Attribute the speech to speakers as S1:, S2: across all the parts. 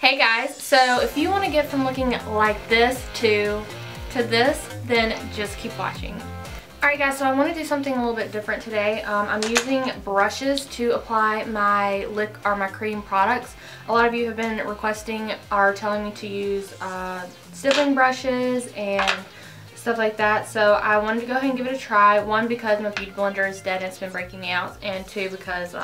S1: Hey guys, so if you want to get from looking like this to this, then just keep watching. Alright guys, so I want to do something a little bit different today. I'm using brushes to apply my my cream products. A lot of you have been requesting or telling me to use stippling brushes and stuff like that. So I wanted to go ahead and give it a try. One, because my beauty blender is dead and it's been breaking me out. And two, because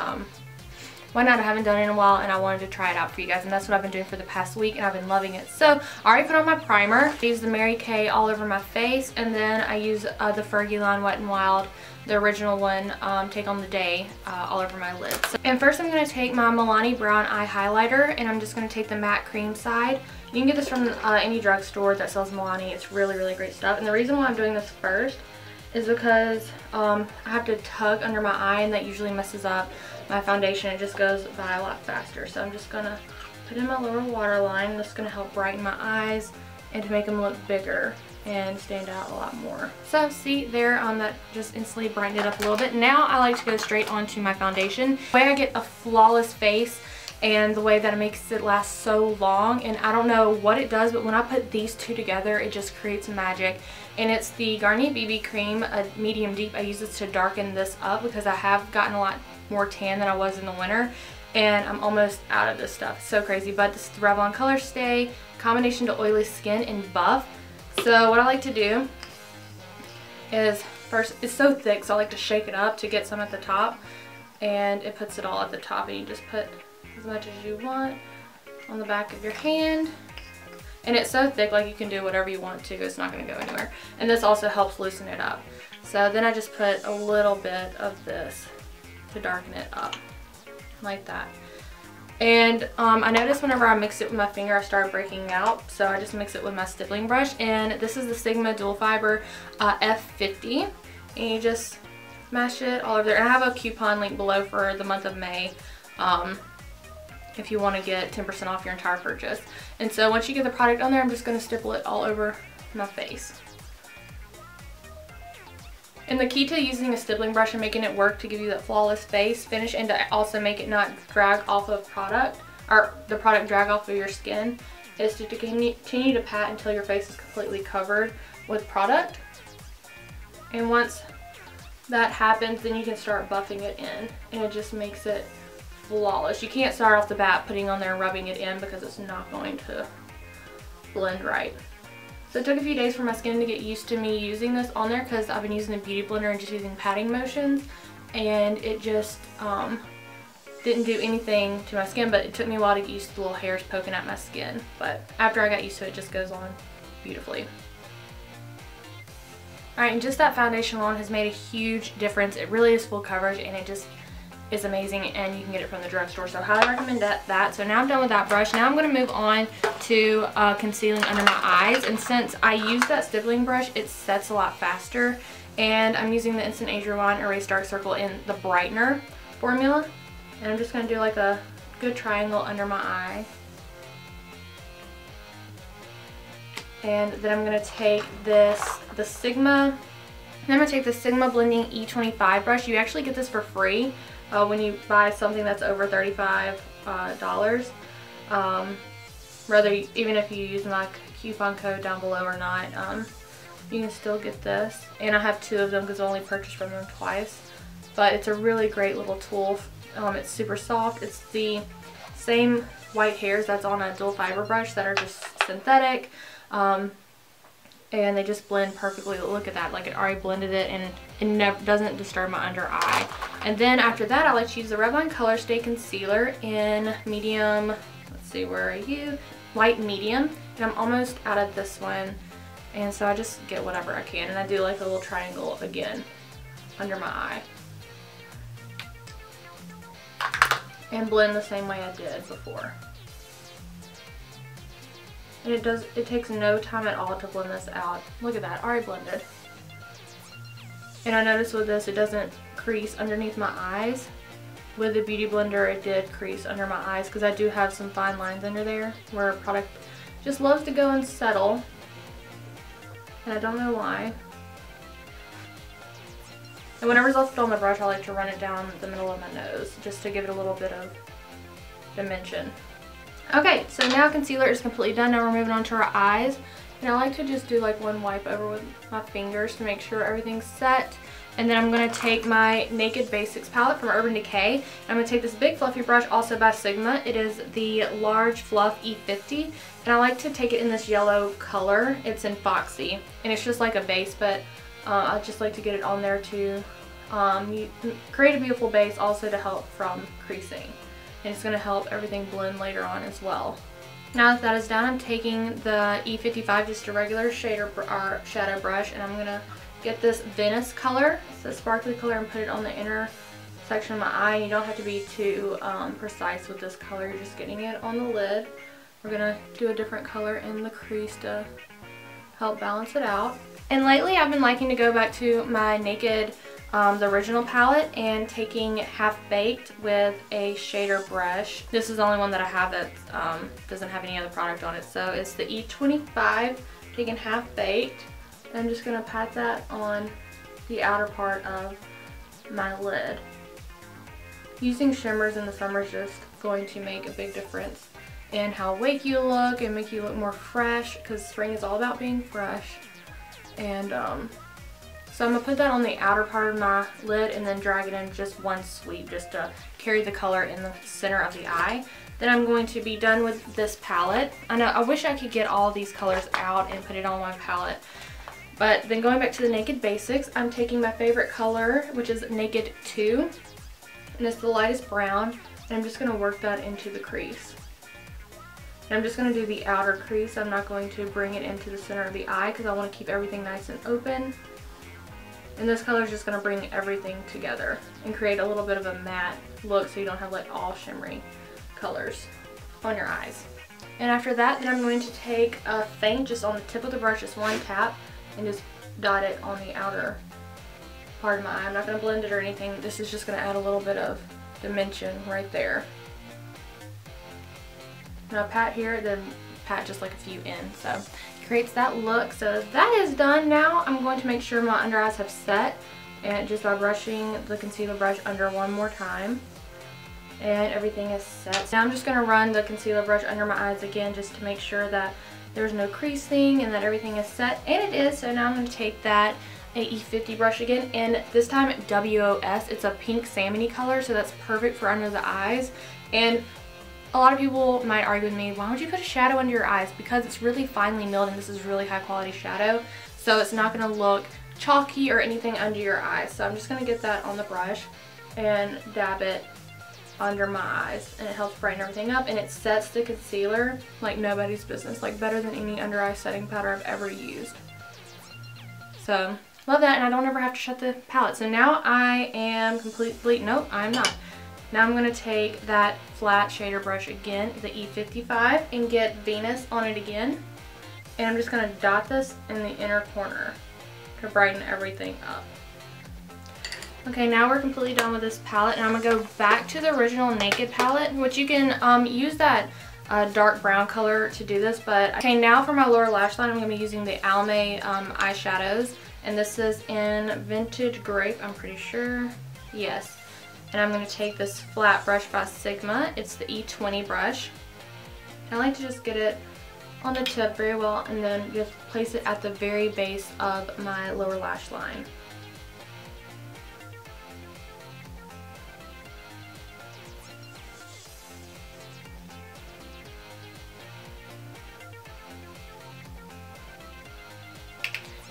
S1: why not? I haven't done it in a while and I wanted to try it out for you guys, and that's what I've been doing for the past week and I've been loving it. So I already put on my primer. I use the Mary Kay all over my face, and then I use the Fergie line Wet n Wild, the original one, Take on the Day, all over my lids. So, and first I'm going to take my Milani Brown Eye Highlighter, and I'm just going to take the matte cream side. You can get this from any drugstore that sells Milani. It's really, really great stuff. And the reason why I'm doing this first is because I have to tug under my eye, and that usually messes up my foundation. It just goes by a lot faster. So I'm just gonna put in my lower waterline. This is gonna help brighten my eyes and to make them look bigger and stand out a lot more. So see there, that just instantly brightened it up a little bit. Now I like to go straight onto my foundation. The way I get a flawless face and the way that it makes it last so long, and I don't know what it does, but when I put these two together, it just creates magic. And it's the Garnier BB Cream, a medium deep. I use this to darken this up because I have gotten a lot more tan than I was in the winter, and I'm almost out of this stuff. It's so crazy. But this is the Revlon Color Stay, combination to oily skin and buff. So what I like to do is, first, it's so thick, so I like to shake it up to get some at the top, and it puts it all at the top, and you just put as much as you want on the back of your hand. And it's so thick, like you can do whatever you want to. It's not going to go anywhere. And this also helps loosen it up. So then I just put a little bit of this to darken it up, like that. And I noticed whenever I mix it with my finger, I started breaking out. So I just mix it with my stippling brush. And this is the Sigma Dual Fiber F50. And you just smash it all over there. And I have a coupon link below for the month of May, if you want to get 10% off your entire purchase. And so once you get the product on there, I'm just going to stipple it all over my face. And the key to using a stippling brush and making it work to give you that flawless face finish, and to also make it not drag off of product, or the product drag off of your skin, is to continue to pat until your face is completely covered with product. And once that happens, then you can start buffing it in, and it just makes it flawless. You can't start off the bat putting on there and rubbing it in because it's not going to blend right. So it took a few days for my skin to get used to me using this on there, because I've been using the beauty blender and just using patting motions, and it just didn't do anything to my skin. But it took me a while to get used to the little hairs poking at my skin, but after I got used to it, it just goes on beautifully. Alright, and just that foundation alone has made a huge difference. It really is full coverage, and it just is amazing, and you can get it from the drugstore, so I highly recommend that. So now I'm done with that brush. Now I'm going to move on to concealing under my eyes, and since I use that stippling brush, it sets a lot faster, and I'm using the Instant Age Rewind Erase Dark Circle in the Brightener formula, and I'm just going to do like a good triangle under my eye. And then I'm going to take the Sigma Blending E25 brush. You actually get this for free when you buy something that's over $35. Even if you use my coupon code down below or not, you can still get this. And I have two of them because I only purchased from them twice. But it's a really great little tool. It's super soft. It's the same white hairs that's on a dual fiber brush that are just synthetic. And they just blend perfectly. Look at that, like it already blended it, and it never doesn't disturb my under eye. And then after that, I like to use the Revlon Color Stay Concealer in medium, let's see, where are you? Light medium. And I'm almost out of this one, and so I just get whatever I can, and I do like a little triangle again under my eye. And blend the same way I did before. And it takes no time at all to blend this out. Look at that, already blended. And I noticed with this, it doesn't crease underneath my eyes. With the Beauty Blender, it did crease under my eyes because I do have some fine lines under there where product just loves to go and settle. And I don't know why. And whenever it's left on the brush, I like to run it down the middle of my nose just to give it a little bit of dimension. Okay, so now concealer is completely done. Now we're moving on to our eyes. And I like to just do like one wipe over with my fingers to make sure everything's set. And then I'm going to take my Naked Basics palette from Urban Decay. And I'm going to take this big fluffy brush, also by Sigma. It is the Large Fluff E50. And I like to take it in this yellow color. It's in Foxy. And it's just like a base, but I just like to get it on there to create a beautiful base, also to help from creasing. And it's going to help everything blend later on as well. Now that that is done, I'm taking the E55, just a regular shader or shadow brush, and I'm going to get this Venice color, it's a sparkly color, and put it on the inner section of my eye. You don't have to be too precise with this color, you're just getting it on the lid. We're going to do a different color in the crease to help balance it out. And lately I've been liking to go back to my Naked, the original palette, and taking Half Baked with a shader brush. This is the only one that I have that doesn't have any other product on it. So it's the E25, taking Half Baked. I'm just going to pat that on the outer part of my lid. Using shimmers in the summer is just going to make a big difference in how awake you look and make you look more fresh, because spring is all about being fresh. And so I'm going to put that on the outer part of my lid and then drag it in just one sweep just to carry the color in the center of the eye. Then I'm going to be done with this palette. I know I wish I could get all these colors out and put it on my palette. But then going back to the Naked Basics, I'm taking my favorite color, which is Naked 2. And it's the lightest brown. And I'm just going to work that into the crease. And I'm just going to do the outer crease. I'm not going to bring it into the center of the eye because I want to keep everything nice and open. And this color is just going to bring everything together and create a little bit of a matte look so you don't have like all shimmery colors on your eyes. And after that, then I'm going to take a faint just on the tip of the brush, just one tap, and just dot it on the outer part of my eye. I'm not going to blend it or anything. This is just going to add a little bit of dimension right there. Now pat here, then pat just like a few in. So it creates that look. So that is done. Now I'm going to make sure my under eyes have set, and just by brushing the concealer brush under one more time. And everything is set. So now I'm just going to run the concealer brush under my eyes again just to make sure that there's no creasing and that everything is set. And it is. So now I'm going to take that E50 brush again, and this time WOS. It's a pink salmony color, so that's perfect for under the eyes. And a lot of people might argue with me, why would you put a shadow under your eyes? Because it's really finely milled and this is really high quality shadow. So it's not going to look chalky or anything under your eyes. So I'm just going to get that on the brush and dab it under my eyes, and it helps brighten everything up, and it sets the concealer like nobody's business, like better than any under eye setting powder I've ever used. So love that, and I don't ever have to shut the palette. So now I am completely, nope, I'm not. Now I'm going to take that flat shader brush again, the E55, and get Venus on it again, and I'm just going to dot this in the inner corner to brighten everything up. Okay, now we're completely done with this palette, and I'm going to go back to the original Naked palette, which you can use that dark brown color to do this. But okay, now for my lower lash line, I'm going to be using the Almay eyeshadows, and this is in Vintage Grape, I'm pretty sure. Yes. And I'm going to take this flat brush by Sigma. It's the E20 brush. I like to just get it on the tip very well, and then just place it at the very base of my lower lash line.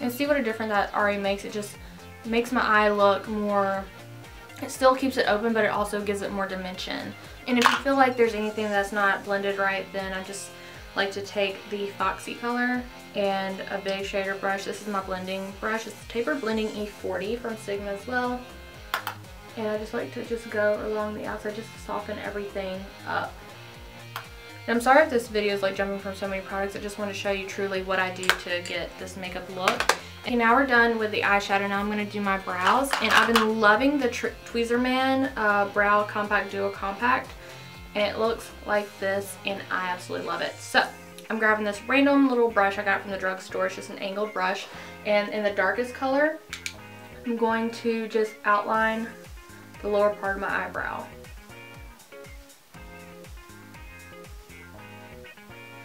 S1: And see what a difference that already makes. It just makes my eye look more, it still keeps it open, but it also gives it more dimension. And if you feel like there's anything that's not blended right, then I just like to take the Foxy color and a big shader brush. This is my blending brush. It's the Taper Blending E40 from Sigma as well. And I just like to just go along the outside just to soften everything up. And I'm sorry if this video is like jumping from so many products. I just want to show you truly what I do to get this makeup look. Okay, now we're done with the eyeshadow. Now I'm going to do my brows. And I've been loving the Tweezerman Brow Compact Duo Compact. And it looks like this, and I absolutely love it. So I'm grabbing this random little brush I got from the drugstore. It's just an angled brush. And in the darkest color, I'm going to just outline the lower part of my eyebrow.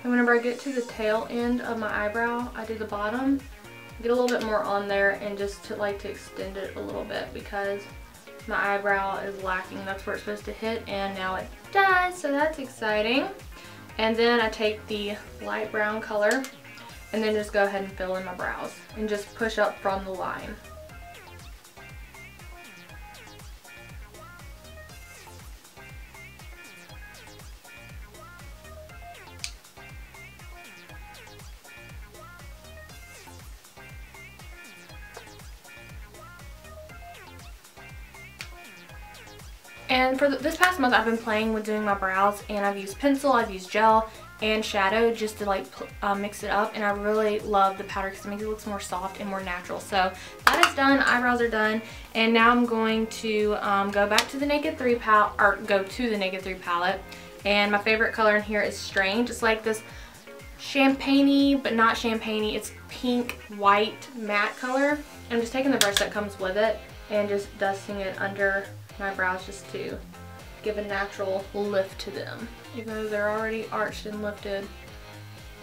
S1: And whenever I get to the tail end of my eyebrow, I do the bottom, get a little bit more on there, and just to extend it a little bit because my eyebrow is lacking. That's where it's supposed to hit, and now it does, so that's exciting. And then I take the light brown color and then just go ahead and fill in my brows and just push up from the line. And for this past month, I've been playing with doing my brows, and I've used pencil, I've used gel, and shadow just to mix it up, and I really love the powder because it makes it look more soft and more natural. So that is done, eyebrows are done, and now I'm going to go back to the Naked 3 palette, or go to the Naked 3 palette, and my favorite color in here is Strange. It's like this champagne-y, but not champagne-y. It's pink, white, matte color. I'm just taking the brush that comes with it and just dusting it under my brows just to give a natural lift to them. Even though they're already arched and lifted,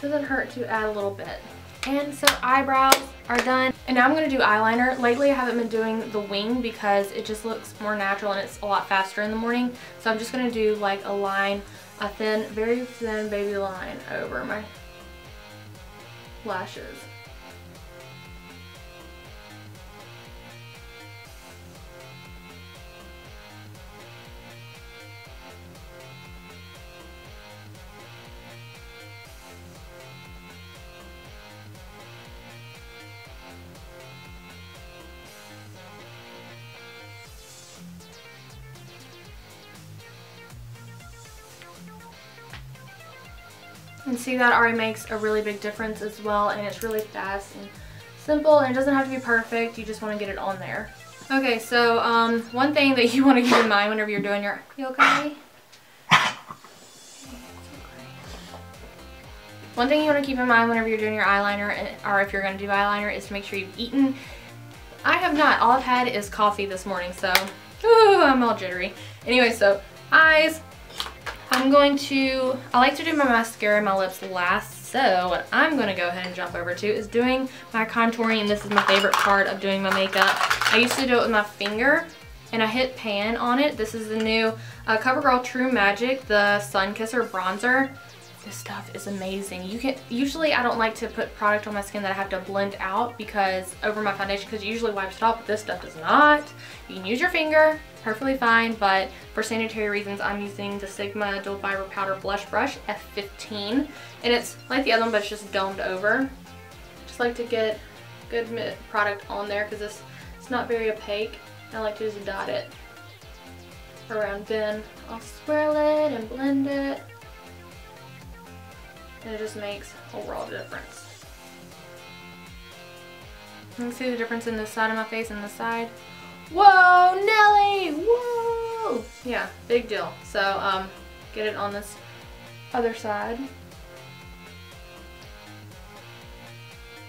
S1: doesn't hurt to add a little bit. And so eyebrows are done. And now I'm going to do eyeliner. Lately I haven't been doing the wing because it just looks more natural and it's a lot faster in the morning. So I'm just going to do like a line, a thin, very thin baby line over my lashes. And see, that already makes a really big difference as well, and it's really fast and simple, and it doesn't have to be perfect. You just want to get it on there. Okay, so one thing that you want to keep in mind whenever you're doing your, you okay? One thing you want to keep in mind whenever you're doing your eyeliner, or if you're going to do eyeliner, is to make sure you've eaten. I have not. All I've had is coffee this morning, so ooh, I'm all jittery. Anyway, so eyes. I like to do my mascara and my lips last, so what I'm going to go ahead and jump over to is doing my contouring, and this is my favorite part of doing my makeup. I used to do it with my finger, and I hit pan on it. This is the new CoverGirl True Magic, the Sun Kisser Bronzer. This stuff is amazing. Usually I don't like to put product on my skin that I have to blend out because over my foundation, because it usually wipes it off, but this stuff does not. You can use your finger, perfectly fine, but for sanitary reasons I'm using the Sigma Dual Fiber Powder Blush Brush F15, and it's like the other one but it's just domed over. Just like to get good product on there because it's not very opaque. I like to just dot it around, then I'll swirl it and blend it. And it just makes a world of difference. You can see the difference in this side of my face and this side. Whoa, Nelly! Whoa! Yeah, big deal. So, get it on this other side.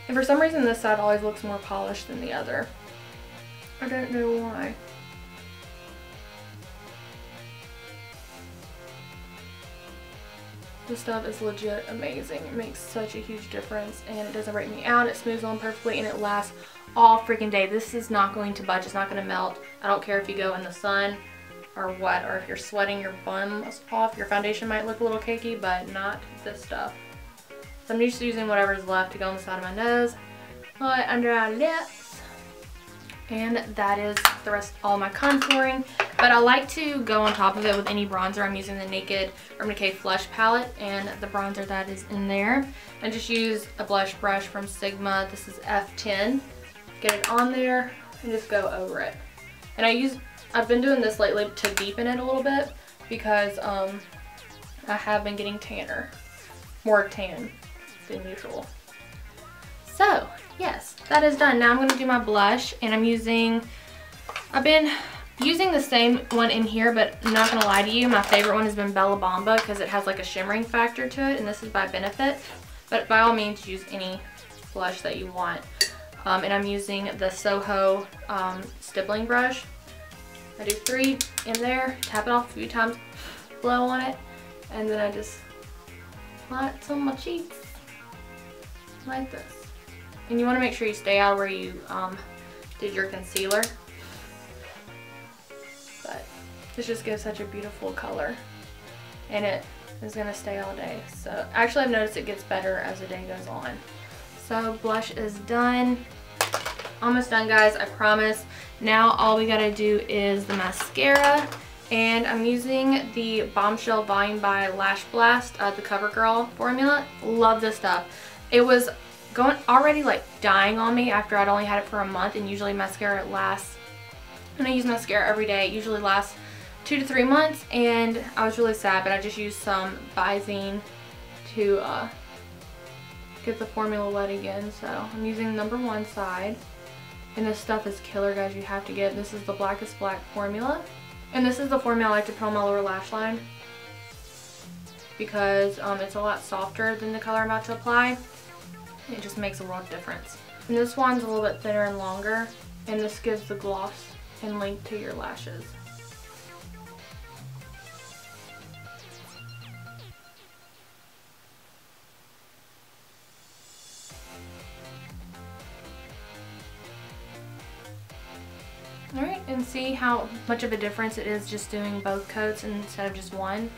S1: And for some reason this side always looks more polished than the other. I don't know why. This stuff is legit amazing. It makes such a huge difference, and it doesn't break me out. It smooths on perfectly, and it lasts all freaking day. This is not going to budge. It's not going to melt. I don't care if you go in the sun or what, or if you're sweating your bum off. Your foundation might look a little cakey, but not this stuff. So I'm just using whatever's left to go on the side of my nose, right under our lips. And that is the rest of all my contouring. But I like to go on top of it with any bronzer. I'm using the Naked Urban Decay Flush Palette and the bronzer that is in there. I just use a blush brush from Sigma. This is F10. Get it on there and just go over it. And I've been doing this lately to deepen it a little bit because I have been getting tanner. More tan than usual. So, yes, that is done. Now I'm going to do my blush, and I've been using the same one in here, but I'm not going to lie to you, my favorite one has been Bella Bamba because it has like a shimmering factor to it, and this is by Benefit. But by all means, use any blush that you want. And I'm using the Soho stippling brush. I do 3 in there, tap it off a few times, blow on it, and then I just apply it to my cheeks like this. And you want to make sure you stay out where you did your concealer. But this just gives such a beautiful color, and it is going to stay all day. So actually I've noticed it gets better as the day goes on. So blush is done. Almost done, guys, I promise. Now all we gotta do is the mascara, and I'm using the Bombshell Volume by Lash Blast, the CoverGirl formula. Love this stuff. It was already like dying on me after I'd only had it for a month, and usually mascara lasts, and I use mascara every day, it usually lasts 2 to 3 months, and I was really sad, but I just used some Visine to get the formula wet again. So I'm using number 1 side, and this stuff is killer, guys. You have to get this. Is the Blackest Black formula, and this is the formula I like to put on my lower lash line because it's a lot softer than the color I'm about to apply. It just makes a world of difference. And this one's a little bit thinner and longer, and this gives the gloss and length to your lashes. Alright, and see how much of a difference it is just doing both coats instead of just one?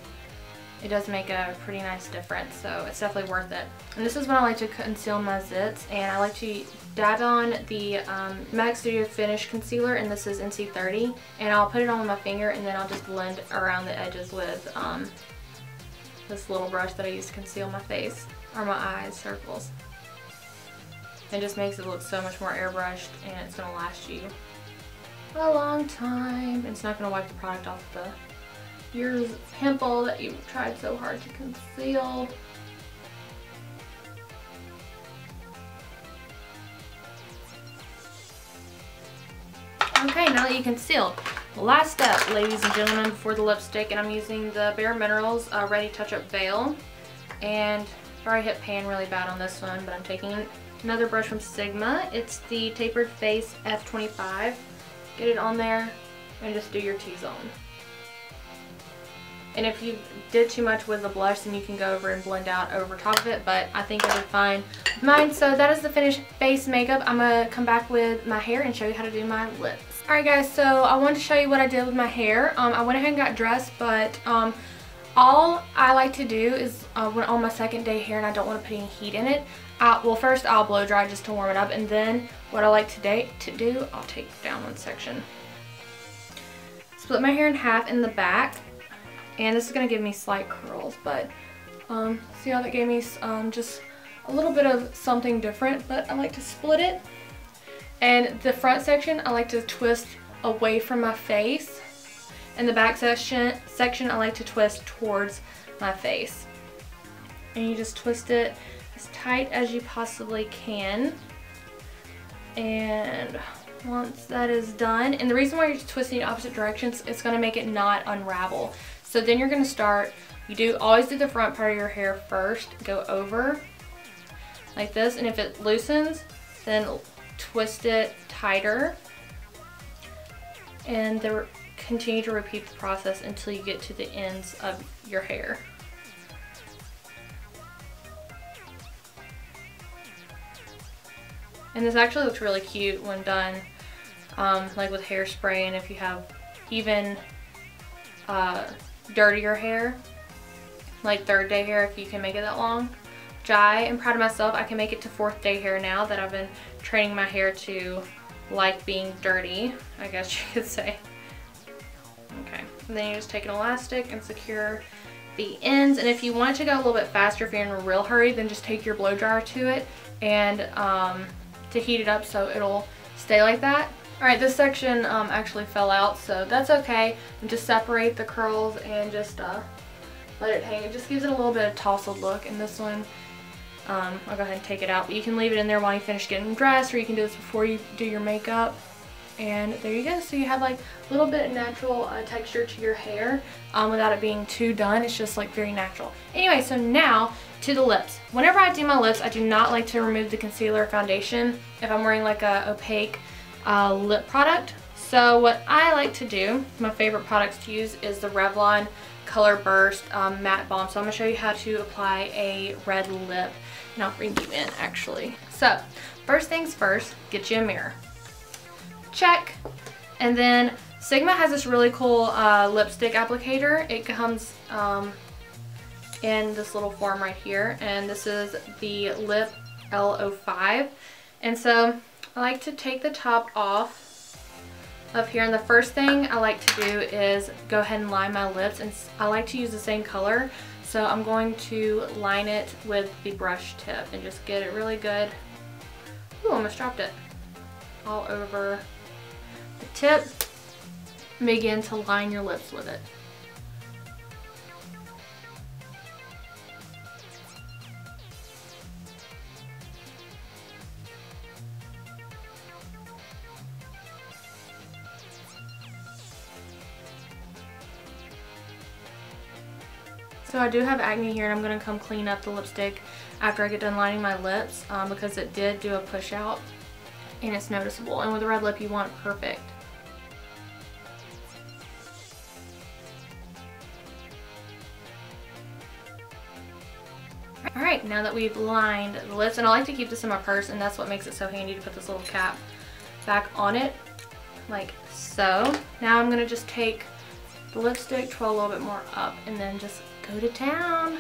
S1: It does make a pretty nice difference, so it's definitely worth it. And this is when I like to conceal my zits, and I like to dab on the MAC Studio Finish Concealer, and this is NC30, and I'll put it on with my finger, and then I'll just blend around the edges with this little brush that I use to conceal my face, or my eyes circles. It just makes it look so much more airbrushed, and it's going to last you a long time. It's not going to wipe the product off your pimple that you tried so hard to conceal. Okay, now that you concealed, the last step, ladies and gentlemen, before the lipstick, and I'm using the Bare Minerals Ready Touch-Up Veil, and I've already hit pan really bad on this one, but I'm taking another brush from Sigma. It's the Tapered Face F25. Get it on there and just do your T-zone. And if you did too much with the blush, then you can go over and blend out over top of it, but I think I did fine with mine. So that is the finished face makeup. I'm going to come back with my hair and show you how to do my lips. Alright guys, so I wanted to show you what I did with my hair. I went ahead and got dressed, but all I like to do is when on my second day hair and I don't want to put any heat in it, well, first I'll blow dry just to warm it up, and then what I like to do, I'll take down one section. Split my hair in half in the back, and this is going to give me slight curls, but see how that gave me just a little bit of something different, but I like to split it. And the front section I like to twist away from my face, and the back section I like to twist towards my face. And you just twist it as tight as you possibly can. And once that is done, and the reason why you're twisting in opposite directions, it's going to make it not unravel. So then you're going to start, always do the front part of your hair first, go over like this, and if it loosens, then twist it tighter, and then continue to repeat the process until you get to the ends of your hair. And this actually looks really cute when done like with hairspray, and if you have even dirtier hair, like 3rd day hair, if you can make it that long. Which I am proud of myself. I can make it to 4th day hair now that I've been training my hair to like being dirty, I guess you could say. Okay, and then you just take an elastic and secure the ends, and if you want to go a little bit faster, if you're in a real hurry, then just take your blow dryer to it and to heat it up so it'll stay like that. Alright, this section actually fell out, so that's okay. And just separate the curls and just let it hang. It just gives it a little bit of tousled look. And this one, I'll go ahead and take it out, but you can leave it in there while you finish getting dressed, or you can do this before you do your makeup. And there you go. So you have like a little bit of natural texture to your hair without it being too done. It's just like very natural. Anyway, so now to the lips. Whenever I do my lips, I do not like to remove the concealer or foundation if I'm wearing like a opaque lip product. So what I like to do, my favorite products to use is the Revlon Color Burst Matte Balm. So I'm going to show you how to apply a red lip. And I'll bring you in actually. So first things first, get you a mirror. Check. And then Sigma has this really cool lipstick applicator. It comes in this little form right here. And this is the Lip L05. And so I like to take the top off of here, and the first thing I like to do is go ahead and line my lips, and I like to use the same color, so I'm going to line it with the brush tip and just get it really good. Ooh, almost dropped it. All over the tip. Begin to line your lips with it. So I do have acne here, and I'm going to come clean up the lipstick after I get done lining my lips because it did do a push out and it's noticeable. And with a red lip you want perfect. Alright, now that we've lined the lips, and I like to keep this in my purse, and that's what makes it so handy to put this little cap back on it, like so. Now I'm going to just take the lipstick, twirl a little bit more up, and then just go to town.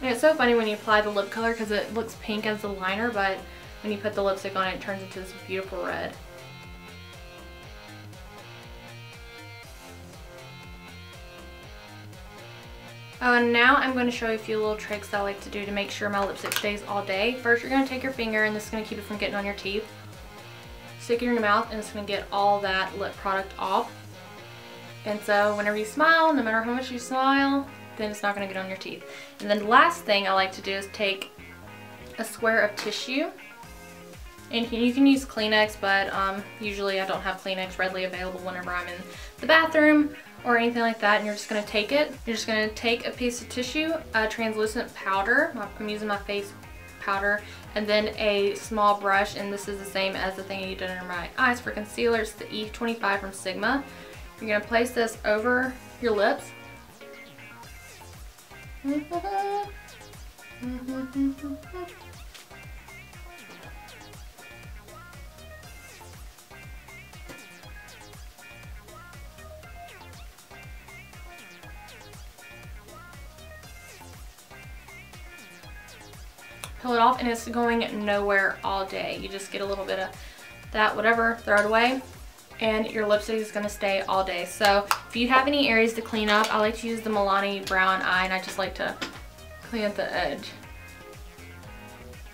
S1: And it's so funny when you apply the lip color because it looks pink as the liner, but when you put the lipstick on it, it turns into this beautiful red. Oh, and now I'm going to show you a few little tricks that I like to do to make sure my lipstick stays all day. First, you're going to take your finger, and this is going to keep it from getting on your teeth. Stick it in your mouth, and it's going to get all that lip product off. And so whenever you smile, no matter how much you smile, then it's not going to get on your teeth. And then the last thing I like to do is take a square of tissue. And you can use Kleenex, but usually I don't have Kleenex readily available whenever I'm in the bathroom or anything like that. And you're just going to take it. You're just going to take a piece of tissue, a translucent powder. I'm using my face powder, and then a small brush, and this is the same as the thing you did under my eyes for concealer. It's the E25 from Sigma. You're going to place this over your lips. Peel it off, and it's going nowhere all day. You just get a little bit of that, whatever, throw it away, and your lipstick is going to stay all day. So if you have any areas to clean up, I like to use the Milani Brown Eye, and I just like to clean up the edge.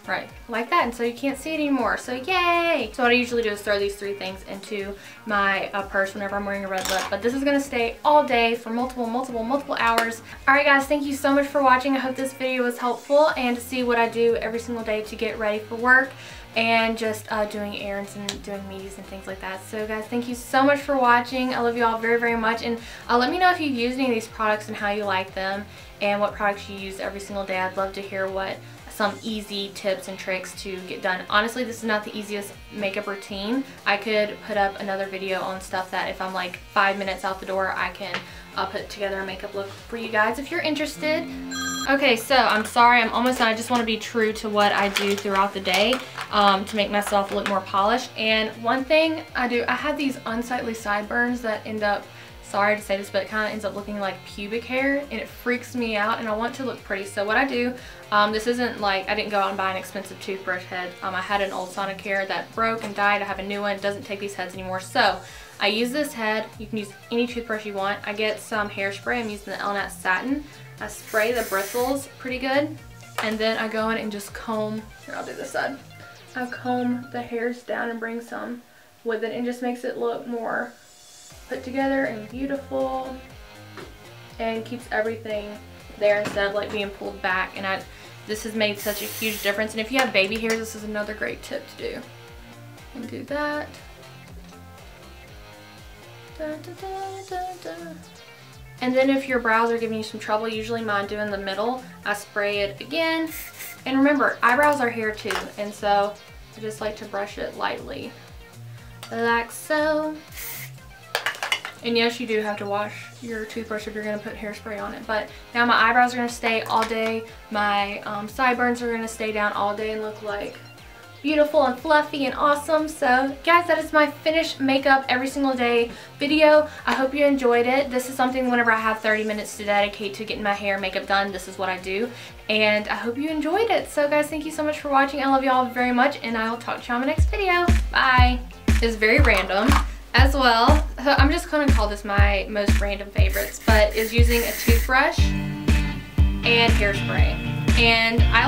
S1: Right, like that, and so you can't see it anymore, so yay! So what I usually do is throw these three things into my purse whenever I'm wearing a red lip, but this is going to stay all day for multiple hours. Alright guys, thank you so much for watching. I hope this video was helpful, and to see what I do every single day to get ready for work, and just doing errands and doing meetings and things like that. So guys, thank you so much for watching. I love you all very much, and let me know if you've used any of these products and how you like them, and what products you use every single day. I'd love to hear what some easy tips and tricks to get done. Honestly, this is not the easiest makeup routine. I could put up another video on stuff that if I'm like 5 minutes out the door, I can put together a makeup look for you guys if you're interested. Okay, so I'm sorry, I'm almost done. I just want to be true to what I do throughout the day to make myself look more polished. And one thing I do, I have these unsightly sideburns that end up, sorry to say this, but it kind of ends up looking like pubic hair, and it freaks me out, and I want to look pretty. So what I do, this isn't like, I didn't go out and buy an expensive toothbrush head. I had an old Sonicare that broke and died. I have a new one. It doesn't take these heads anymore. So I use this head. You can use any toothbrush you want. I get some hairspray. I'm using the Elnat Satin. I spray the bristles pretty good, and then I go in and just comb. Here, I'll do this side. I comb the hairs down and bring some with it, and just makes it look more put together and beautiful, and keeps everything there instead of like being pulled back. And this has made such a huge difference. And if you have baby hairs, this is another great tip to do. And do that. Da, da, da, da, da. And then if your brows are giving you some trouble, usually mine do in the middle, I spray it again. And remember, eyebrows are hair too, and so I just like to brush it lightly, like so. And yes, you do have to wash your toothbrush if you're going to put hairspray on it. But now my eyebrows are going to stay all day. My sideburns are going to stay down all day and look like beautiful and fluffy and awesome. So guys, that is my finished makeup every single day video. I hope you enjoyed it. This is something whenever I have 30 minutes to dedicate to getting my hair and makeup done, this is what I do. And I hope you enjoyed it. So guys, thank you so much for watching. I love you all very much, and I will talk to you on my next video. Bye. It's very random as well. So I'm just gonna call this my most random favorites, but is using a toothbrush and hairspray. And I